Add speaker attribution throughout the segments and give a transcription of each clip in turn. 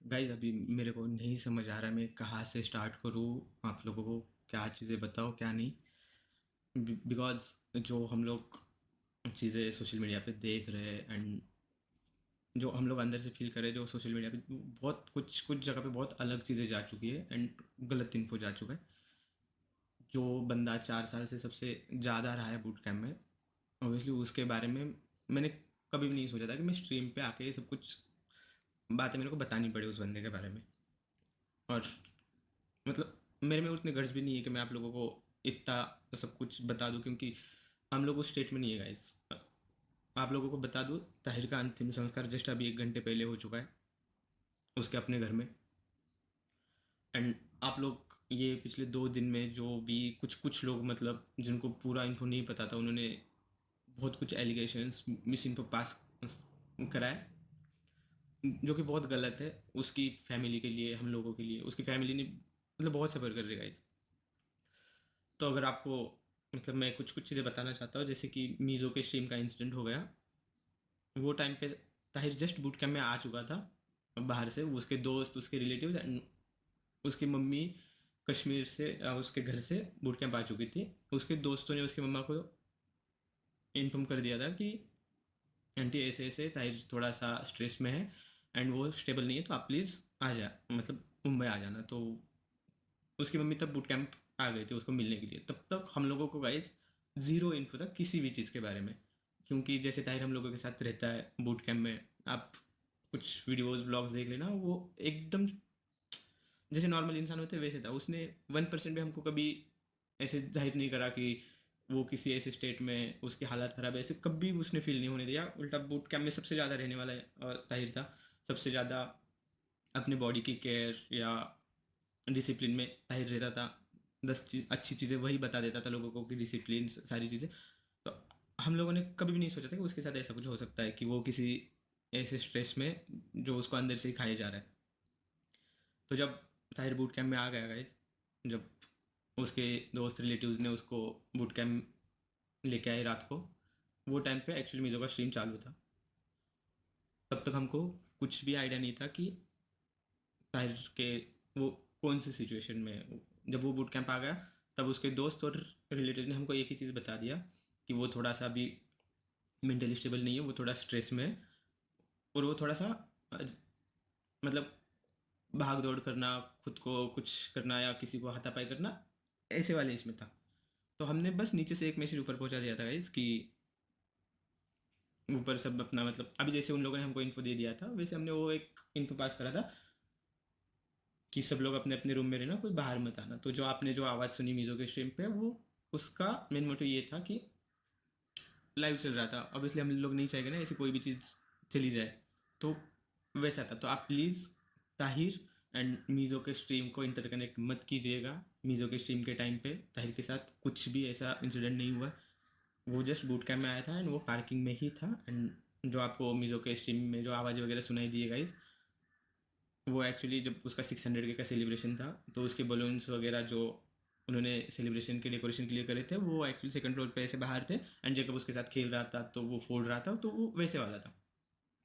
Speaker 1: Guys अभी मेरे को नहीं समझ आ रहा मैं कहाँ से स्टार्ट करूँ। आप लोगों को क्या चीज़ें बताओ क्या नहीं। बिकॉज जो हम लोग चीज़ें सोशल मीडिया पे देख रहे हैं एंड जो हम लोग अंदर से फील कर रहे हैं, जो सोशल मीडिया पे बहुत कुछ कुछ जगह पे बहुत अलग चीज़ें जा चुकी है एंड गलत इन्फो जा चुका है। जो बंदा 4 साल से सबसे ज़्यादा रहा है बूट कैम्प में, ऑब्वियसली उसके बारे में मैंने कभी भी नहीं सोचा था कि मैं स्ट्रीम पे आके ये सब कुछ बातें मेरे को बतानी पड़े उस बंदे के बारे में। और मतलब मेरे में उतने गर्ज भी नहीं है कि मैं आप लोगों को इतना सब कुछ बता दूं, क्योंकि हम लोग उस स्टेट में नहीं है गाइस। आप लोगों को बता दूं, ताहिर का अंतिम संस्कार जस्ट अभी 1 घंटे पहले हो चुका है उसके अपने घर में। एंड आप लोग ये पिछले 2 दिन में जो भी कुछ कुछ लोग मतलब जिनको पूरा इन्फो नहीं पता था, उन्होंने बहुत कुछ एलिगेशंस मिस इन्फो पास कराए, जो कि बहुत गलत है उसकी फैमिली के लिए, हम लोगों के लिए। उसकी फैमिली ने मतलब बहुत सफ़र कर रही है गाइस। तो अगर आपको मतलब मैं कुछ कुछ चीज़ें बताना चाहता हूँ, जैसे कि मीज़ो के स्ट्रीम का इंसिडेंट हो गया। वो टाइम पे ताहिर जस्ट बूट कैम्प में आ चुका था बाहर से। उसके दोस्त, उसके रिलेटिव्स एंड उसकी मम्मी कश्मीर से उसके घर से बूट कैंप आ चुकी थी। उसके दोस्तों ने उसकी मम्मा को इन्फॉर्म कर दिया था कि आंटी ऐसे ऐसे ताहिर थोड़ा सा स्ट्रेस में है एंड वो स्टेबल नहीं है, तो आप प्लीज़ आ जा, मतलब मुंबई आ जाना। तो उसकी मम्मी तब बूट कैंप आ गई थी उसको मिलने के लिए। तब तक हम लोगों को गाइज ज़ीरो इन्फो था किसी भी चीज़ के बारे में, क्योंकि जैसे ताहिर हम लोगों के साथ रहता है बूट कैंप में, आप कुछ वीडियोस ब्लॉग्स देख लेना, वो एकदम जैसे नॉर्मल इंसान होते हैं वैसे था। उसने 1% भी हमको कभी ऐसे जाहिर नहीं करा कि वो किसी ऐसे स्टेट में उसकी हालत ख़राब है, ऐसे कभी उसने फील नहीं होने दिया। उल्टा बूट कैंप में सबसे ज़्यादा रहने वाला ताहिर था। सबसे ज़्यादा अपने बॉडी की केयर या डिसिप्लिन में ताहिर रहता था। 10 चीज़ अच्छी चीज़ें वही बता देता था लोगों को कि डिसिप्लिन सारी चीज़ें। तो हम लोगों ने कभी भी नहीं सोचा था कि उसके साथ ऐसा कुछ हो सकता है, कि वो किसी ऐसे स्ट्रेस में जो उसको अंदर से ही खाया जा रहा है। तो जब ताहिर बूट कैंप में आ गया गाइस, जब उसके दोस्त रिलेटिव्स ने उसको बूट कैंप लेके आए रात को, वो टाइम पे एक्चुअली मीज़ो का स्ट्रीम चालू था। तब तक हमको कुछ भी आइडिया नहीं था कि ताहिर के वो कौन सी सिचुएशन में है। जब वो बूट कैंप आ गया, तब उसके दोस्त और रिलेटिव ने हमको एक ही चीज़ बता दिया कि वो थोड़ा सा अभी मेंटली स्टेबल नहीं है, वो थोड़ा स्ट्रेस में है। और वो थोड़ा सा मतलब भाग दौड़ करना, खुद को कुछ करना या किसी को हाथापाई करना, ऐसे वाले इसमें था। तो हमने बस नीचे से एक मैसेज ऊपर पहुंचा दिया था गाइस कि ऊपर सब अपना मतलब अभी जैसे उन लोगों ने हमको इन्फो दे दिया था, वैसे हमने वो एक इन्फो पास करा था कि सब लोग अपने अपने रूम में रहना, कोई बाहर मत आना। तो जो आपने जो आवाज़ सुनी मीज़ो के स्ट्रीम पे, वो उसका मेन मोटिव ये था कि लाइव चल रहा था, ऑब्वियसली हम लोग नहीं चाहेंगे ना ऐसी कोई भी चीज़ चली जाए। तो वैसा था। तो आप प्लीज़ ताहिर एंड मीज़ो के स्ट्रीम को इंटरकनेक्ट मत कीजिएगा। मीज़ो के स्ट्रीम के टाइम पे ताहिर के साथ कुछ भी ऐसा इंसिडेंट नहीं हुआ। वो जस्ट बूट कैम्प में आया था एंड वो पार्किंग में ही था। एंड जो आपको मीज़ो के स्ट्रीम में जो आवाज़ वगैरह सुनाई दी है गाइस, वो एक्चुअली जब उसका 600 का सेलिब्रेशन था, तो उसके बलून्स वगैरह जो उन्होंने सेलिब्रेशन के डेकोरेशन के लिए करे थे, वो एक्चुअली सेकंड फ्लोर पे ऐसे बाहर थे एंड जेकब उसके साथ खेल रहा था तो वो फोड़ रहा था, तो वो वैसे वाला था।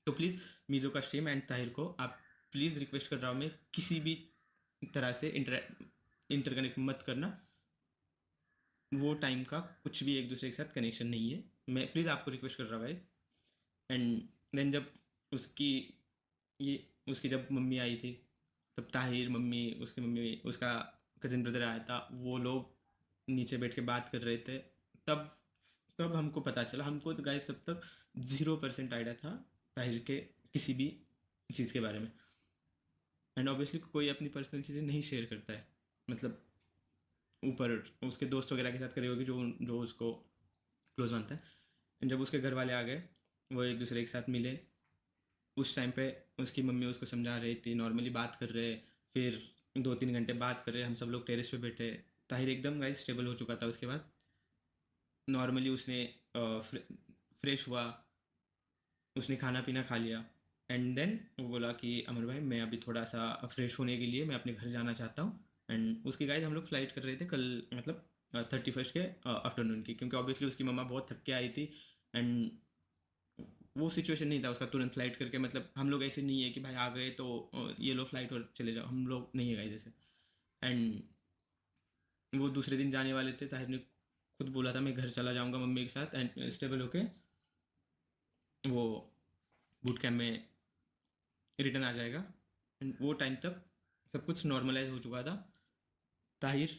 Speaker 1: तो प्लीज़ मीज़ो का स्ट्रीम एंड ताहिर को आप प्लीज़ रिक्वेस्ट कर रहा हूँ मैं, किसी भी तरह से इंटरकनेक्ट मत करना। वो टाइम का कुछ भी एक दूसरे के साथ कनेक्शन नहीं है। मैं प्लीज़ आपको रिक्वेस्ट कर रहा हूँ भाई। एंड देन जब उसकी ये उसकी जब मम्मी आई थी, तब ताहिर, मम्मी, उसकी मम्मी, उसका कज़न ब्रदर आया था, वो लोग नीचे बैठ के बात कर रहे थे। तब तब हमको पता चला। हमको तो गाइस तब तक 0% आइडिया था ताहिर के किसी भी चीज़ के बारे में। एंड ऑब्वियसली कोई अपनी पर्सनल चीज़ें नहीं शेयर करता है, मतलब ऊपर उसके दोस्त वगैरह के साथ करी होगी जो जो उसको क्लोज मानता है। एंड जब उसके घर वाले आ गए, वो एक दूसरे के साथ मिले। उस टाइम पे उसकी मम्मी उसको समझा रही थी, नॉर्मली बात कर रहे। फिर 2-3 घंटे बात कर रहे, हम सब लोग टेरेस पे बैठे। ताहिर एकदम गाइस स्टेबल हो चुका था उसके बाद। नॉर्मली उसने फ्रेश हुआ, उसने खाना पीना खा लिया। एंड देन वो बोला कि अमर भाई मैं अभी थोड़ा सा फ्रेश होने के लिए मैं अपने घर जाना चाहता हूँ। एंड उसकी गाइस हम लोग फ्लाइट कर रहे थे कल, मतलब 31st के आफ्टरनून की, क्योंकि ऑब्वियसली उसकी मम्मा बहुत थक के आई थी। एंड वो सिचुएशन नहीं था उसका तुरंत फ्लाइट करके, मतलब हम लोग ऐसे नहीं है कि भाई आ गए तो ये लो फ्लाइट और चले जाओ, हम लोग नहीं है गाइस जैसे। एंड वो दूसरे दिन जाने वाले थे, ताहिर ने खुद बोला था मैं घर चला जाऊंगा मम्मी के साथ एंड स्टेबल होके वो बूट कैम्प में रिटर्न आ जाएगा। एंड वो टाइम तक सब कुछ नॉर्मलाइज हो चुका था। ताहिर,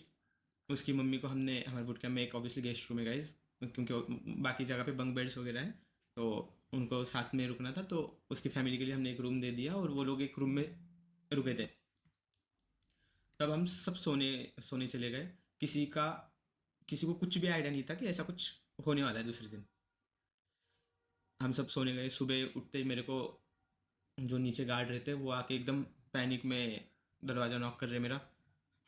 Speaker 1: उसकी मम्मी को हमने हमारे बूट कैम्प में एक ऑब्वियसली गेस्ट रूम है गाइज, क्योंकि बाकी जगह पे बंक बेड्स वगैरह हैं, तो उनको साथ में रुकना था, तो उसकी फैमिली के लिए हमने एक रूम दे दिया और वो लोग एक रूम में रुके थे। तब हम सब सोने सोने चले गए। किसी का किसी को कुछ भी आइडिया नहीं था कि ऐसा कुछ होने वाला है दूसरे दिन। हम सब सोने गए। सुबह उठते ही मेरे को जो नीचे गार्ड रहते वो आके एकदम पैनिक में दरवाज़ा नॉक कर रहे मेरा।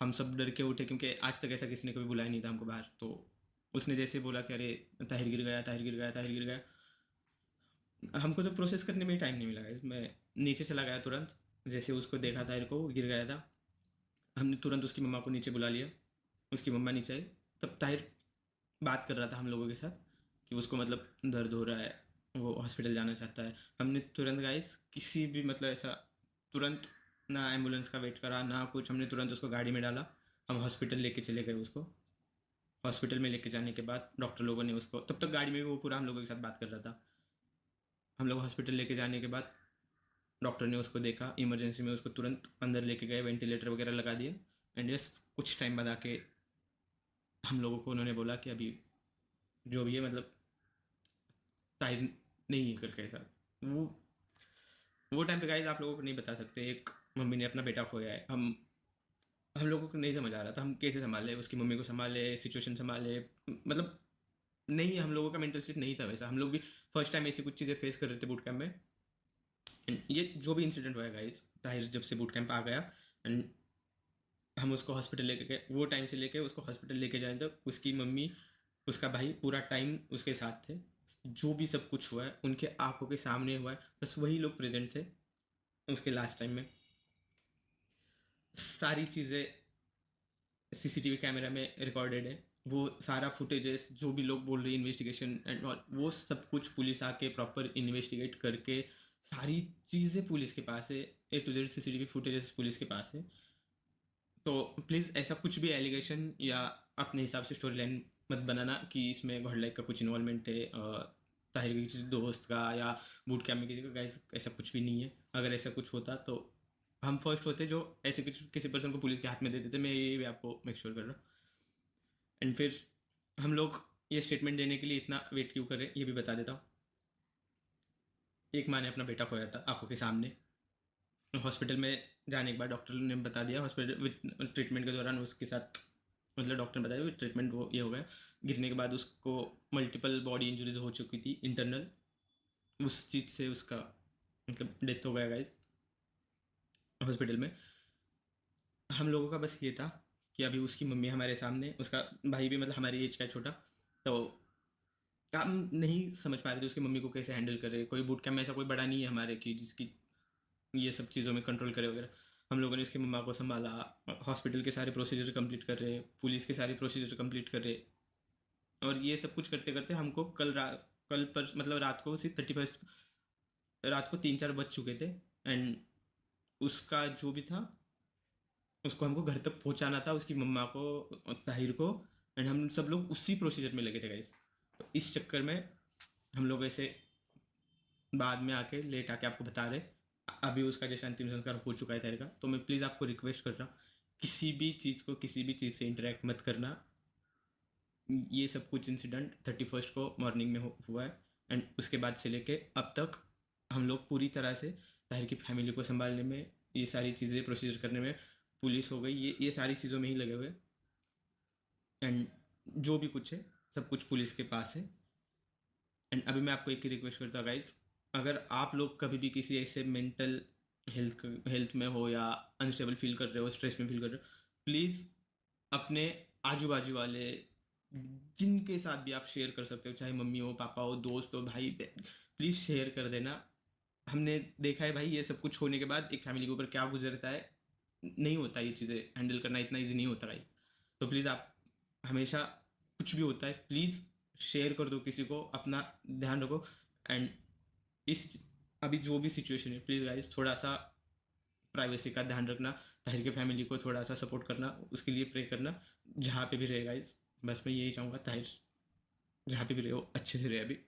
Speaker 1: हम सब डर के उठे क्योंकि आज तक ऐसा किसी ने कभी बुलाया नहीं था हमको बाहर। तो उसने जैसे बोला कि अरे ताहिर गिर गया, ताहिर गिर गया, ताहिर गिर गया। हमको तो प्रोसेस करने में ही टाइम नहीं मिला गाइस। मैं नीचे चला गया तुरंत, जैसे उसको देखा ताहिर को वो गिर गया था। हमने तुरंत उसकी मम्मा को नीचे बुला लिया। उसकी मम्मा नीचे आई। तब ताहिर बात कर रहा था हम लोगों के साथ कि उसको मतलब दर्द हो रहा है, वो हॉस्पिटल जाना चाहता है। हमने तुरंत गाइस किसी भी मतलब ऐसा तुरंत ना एम्बुलेंस का वेट करा ना कुछ, हमने तुरंत उसको गाड़ी में डाला। हम हॉस्पिटल लेके चले गए उसको। हॉस्पिटल में लेके जाने के बाद डॉक्टर लोगों ने उसको, तब तक गाड़ी में भी वो पूरा हम लोगों के साथ बात कर रहा था। हम लोग हॉस्पिटल लेके जाने के बाद डॉक्टर ने उसको देखा, इमरजेंसी में उसको तुरंत अंदर लेके गए, वेंटिलेटर वगैरह लगा दिया। एंड यस, कुछ टाइम बाद आके हम लोगों को उन्होंने बोला कि अभी जो भी है मतलब ताहिर नहीं है करके ऐसा। वो वो टाइम पे गाइस आप लोगों को नहीं बता सकते, एक मम्मी ने अपना बेटा खोया है। हम लोगों को नहीं समझ आ रहा था हम कैसे संभाले, उसकी मम्मी को संभाले, सिचुएशन संभाले, मतलब नहीं, हम लोगों का मेंटल स्टेट नहीं था वैसा। हम लोग भी फर्स्ट टाइम ऐसी कुछ चीज़ें फेस कर रहे थे बूट कैंप में। एंड ये जो भी इंसिडेंट हुआ है गाइस, ताहिर जब से बूट कैंप आ गया एंड हम उसको हॉस्पिटल लेके गए, वो टाइम से लेके उसको हॉस्पिटल लेके जाए तक उसकी मम्मी, उसका भाई पूरा टाइम उसके साथ थे। जो भी सब कुछ हुआ है उनके आंखों के सामने हुआ है, बस वही लोग प्रेजेंट थे उसके लास्ट टाइम में। सारी चीज़ें सीसीटीवी कैमरा में रिकॉर्डेड है। वो सारा फुटेजेस जो भी लोग बोल रहे हैं इन्वेस्टिगेशन एंड ऑल, वो सब कुछ पुलिस आके प्रॉपर इन्वेस्टिगेट करके सारी चीज़ें पुलिस के पास है। A to Z CCTV footages police के पास है। तो प्लीज़ ऐसा कुछ भी एलिगेशन या अपने हिसाब से स्टोरी लाइन मत बनाना कि इसमें गॉड लाइक का कुछ इन्वॉल्वमेंट है, ताहिर के किसी दोस्त का या बूट कैम्प में किसी का। गाइस ऐसा कुछ भी नहीं है। अगर ऐसा कुछ होता तो हम फर्स्ट होते जो ऐसे किसी पर्सन को पुलिस के हाथ में दे देते। मैं ये भी आपको मेक श्योर कर रहा हूँ। एंड फिर हम लोग ये स्टेटमेंट देने के लिए इतना वेट क्यों करें ये भी बता देता हूँ। एक माँ ने अपना बेटा खोया था आंखों के सामने। हॉस्पिटल में जाने के बाद डॉक्टर ने बता दिया, हॉस्पिटल ट्रीटमेंट के दौरान उसके साथ मतलब डॉक्टर ने बताया ट्रीटमेंट वो ये हो गया। गिरने के बाद उसको मल्टीपल बॉडी इंजरीज हो चुकी थी इंटरनल, उस चीज़ से उसका मतलब डेथ हो गया गाइस हॉस्पिटल में। हम लोगों का बस ये था कि अभी उसकी मम्मी हमारे सामने, उसका भाई भी मतलब हमारी एज का है छोटा, तो हम नहीं समझ पा रहे थे उसकी मम्मी को कैसे हैंडल करे। कोई बूट कैम्प में ऐसा कोई बड़ा नहीं है हमारे कि जिसकी ये सब चीज़ों में कंट्रोल करे वगैरह। हम लोगों ने उसकी मम्मा को संभाला, हॉस्पिटल के सारे प्रोसीजर कंप्लीट कर रहे, पुलिस के सारे प्रोसीजर कंप्लीट कर रहे। और ये सब कुछ करते करते हमको कल पर मतलब रात को सिर्फ 31 रात को 3-4 बज चुके थे। एंड उसका जो भी था उसको हमको घर तक पहुंचाना था, उसकी मम्मा को, ताहिर को। एंड हम सब लोग उसी प्रोसीजर में लगे थे गाइस। तो इस चक्कर में हम लोग ऐसे बाद में आके लेट आके आपको बता रहे। अभी उसका जैसे अंतिम संस्कार हो चुका है ताहिर का। तो मैं प्लीज़ आपको रिक्वेस्ट कर रहा हूँ किसी भी चीज़ को किसी भी चीज़ से इंटरेक्ट मत करना। ये सब कुछ इंसिडेंट 31 को मॉर्निंग में हुआ है। एंड उसके बाद से लेके अब तक हम लोग पूरी तरह से ताहिर की फैमिली को संभालने में, ये सारी चीज़ें प्रोसीजर करने में, पुलिस हो गई, ये सारी चीज़ों में ही लगे हुए। एंड जो भी कुछ है सब कुछ पुलिस के पास है। एंड अभी मैं आपको एक ही रिक्वेस्ट करता हूँ गाइज, अगर आप लोग कभी भी किसी ऐसे मेंटल हेल्थ में हो या अनस्टेबल फील कर रहे हो, स्ट्रेस में फील कर रहे हो, प्लीज़ अपने आजू बाजू वाले जिनके साथ भी आप शेयर कर सकते हो, चाहे मम्मी हो, पापा हो, दोस्त हो, भाई, प्लीज़ शेयर कर देना। हमने देखा है भाई ये सब कुछ होने के बाद एक फैमिली के ऊपर क्या गुजरता है। नहीं होता ये चीज़ें हैंडल करना इतना ईजी नहीं होता भाई। तो प्लीज़ आप हमेशा कुछ भी होता है प्लीज़ शेयर कर दो किसी को, अपना ध्यान रखो। एंड इस अभी जो भी सिचुएशन है, प्लीज़ गाइस थोड़ा सा प्राइवेसी का ध्यान रखना, ताहिर के फैमिली को थोड़ा सा सपोर्ट करना, उसके लिए प्रे करना, जहाँ पे भी रहे गाइस। बस मैं यही चाहूँगा ताहिर जहाँ पे भी रहे हो अच्छे से रहे अभी।